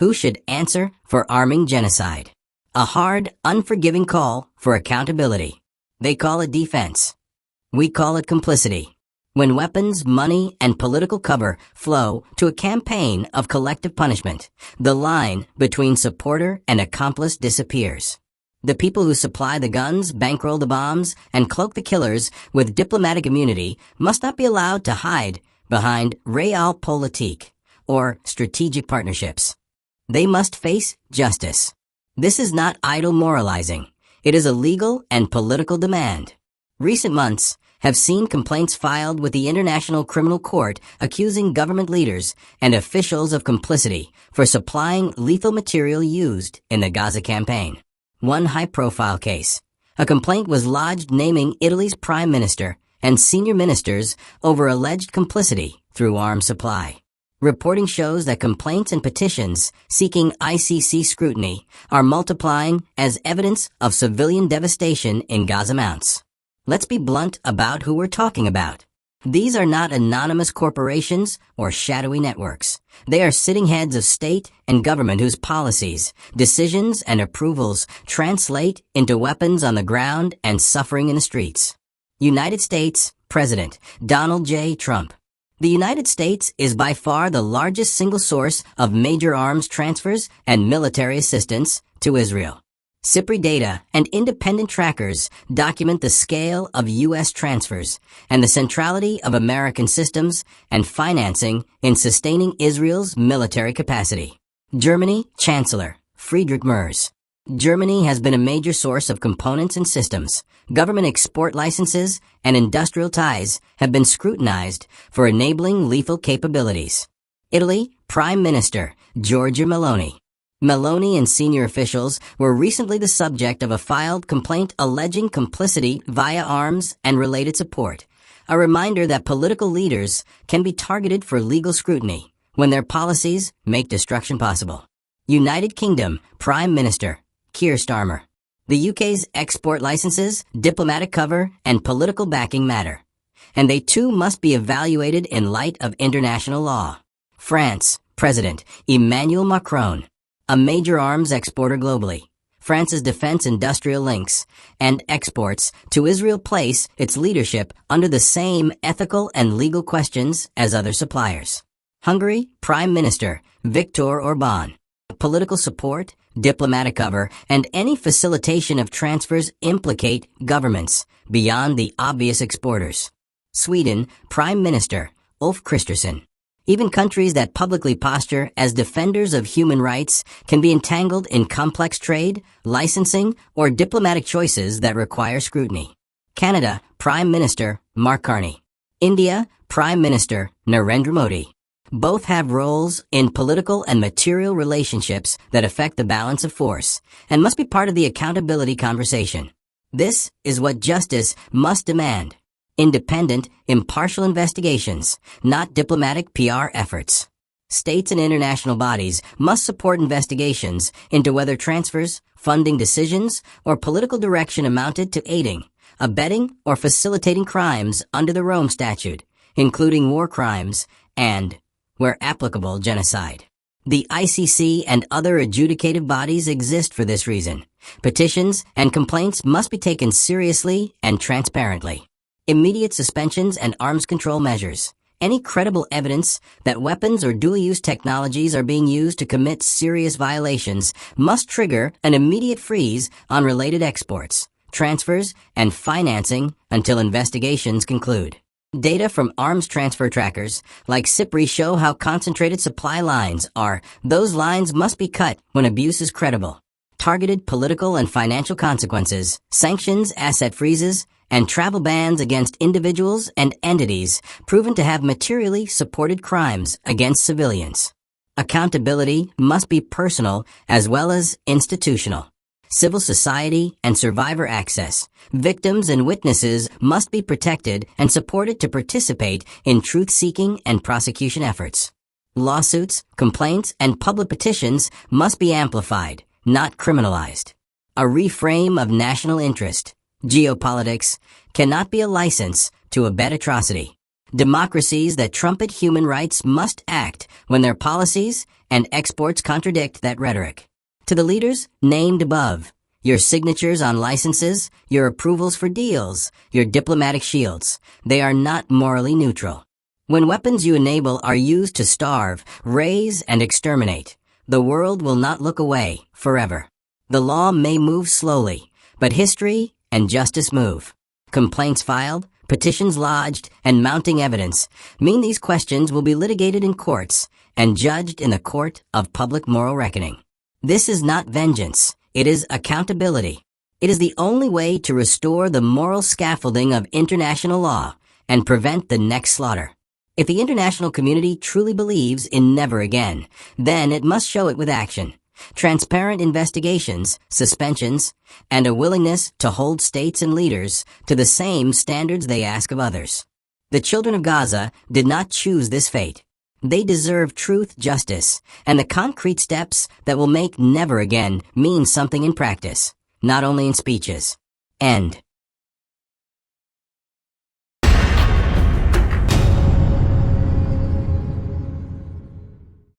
Who should answer for arming genocide? A hard, unforgiving call for accountability. They call it defense. We call it complicity. When weapons, money, and political cover flow to a campaign of collective punishment, the line between supporter and accomplice disappears. The people who supply the guns, bankroll the bombs, and cloak the killers with diplomatic immunity must not be allowed to hide behind realpolitik or strategic partnerships. They must face justice. This is not idle moralizing. It is a legal and political demand. Recent months have seen complaints filed with the International Criminal Court accusing government leaders and officials of complicity for supplying lethal material used in the Gaza campaign. One high-profile case. A complaint was lodged naming Italy's prime minister and senior ministers over alleged complicity through arms supply. Reporting shows that complaints and petitions seeking ICC scrutiny are multiplying as evidence of civilian devastation in Gaza mounts. Let's be blunt about who we're talking about. These are not anonymous corporations or shadowy networks. They are sitting heads of state and government whose policies, decisions, and approvals translate into weapons on the ground and suffering in the streets. United States President Donald J. Trump. The United States is by far the largest single source of major arms transfers and military assistance to Israel. SIPRI data and independent trackers document the scale of U.S. transfers and the centrality of American systems and financing in sustaining Israel's military capacity. Germany Chancellor Friedrich Merz. Germany has been a major source of components and systems. Government export licenses and industrial ties have been scrutinized for enabling lethal capabilities. Italy Prime Minister Giorgia Meloni. Meloni and senior officials were recently the subject of a filed complaint alleging complicity via arms and related support, a reminder that political leaders can be targeted for legal scrutiny when their policies make destruction possible. United Kingdom Prime Minister Keir Starmer. The UK's export licenses, diplomatic cover, and political backing matter, and they too must be evaluated in light of international law. France President Emmanuel Macron. A major arms exporter globally, France's defense industrial links and exports to Israel place its leadership under the same ethical and legal questions as other suppliers. Hungary Prime Minister Viktor Orbán. Political support, diplomatic cover, and any facilitation of transfers implicate governments beyond the obvious exporters. Sweden Prime Minister Ulf Kristersson. Even countries that publicly posture as defenders of human rights can be entangled in complex trade, licensing, or diplomatic choices that require scrutiny. Canada Prime Minister Mark Carney. India Prime Minister Narendra Modi. Both have roles in political and material relationships that affect the balance of force and must be part of the accountability conversation. This is what justice must demand. Independent, impartial investigations, not diplomatic PR efforts. States and international bodies must support investigations into whether transfers, funding decisions, or political direction amounted to aiding, abetting, or facilitating crimes under the Rome Statute, including war crimes and, where applicable, genocide. The ICC and other adjudicative bodies exist for this reason. Petitions and complaints must be taken seriously and transparently. Immediate suspensions and arms control measures. Any credible evidence that weapons or dual-use technologies are being used to commit serious violations must trigger an immediate freeze on related exports, transfers, and financing until investigations conclude. Data from arms transfer trackers like SIPRI show how concentrated supply lines are. Those lines must be cut when abuse is credible. Targeted political and financial consequences, sanctions, asset freezes, and travel bans against individuals and entities proven to have materially supported crimes against civilians. Accountability must be personal as well as institutional. Civil society and survivor access. Victims and witnesses must be protected and supported to participate in truth-seeking and prosecution efforts. Lawsuits, complaints, and public petitions must be amplified, not criminalized. A reframe of national interest. Geopolitics cannot be a license to abet atrocity. Democracies that trumpet human rights must act when their policies and exports contradict that rhetoric. To the leaders named above, your signatures on licenses, your approvals for deals, your diplomatic shields, they are not morally neutral. When weapons you enable are used to starve, raise, and exterminate, the world will not look away forever. The law may move slowly, but history and justice move. Complaints filed, petitions lodged, and mounting evidence mean these questions will be litigated in courts and judged in the court of public moral reckoning. This is not vengeance. It is accountability. It is the only way to restore the moral scaffolding of international law and prevent the next slaughter. If the international community truly believes in never again, then it must show it with action. Transparent investigations, suspensions, and a willingness to hold states and leaders to the same standards they ask of others. The children of Gaza did not choose this fate. They deserve truth, justice, and the concrete steps that will make never again mean something in practice, not only in speeches. End.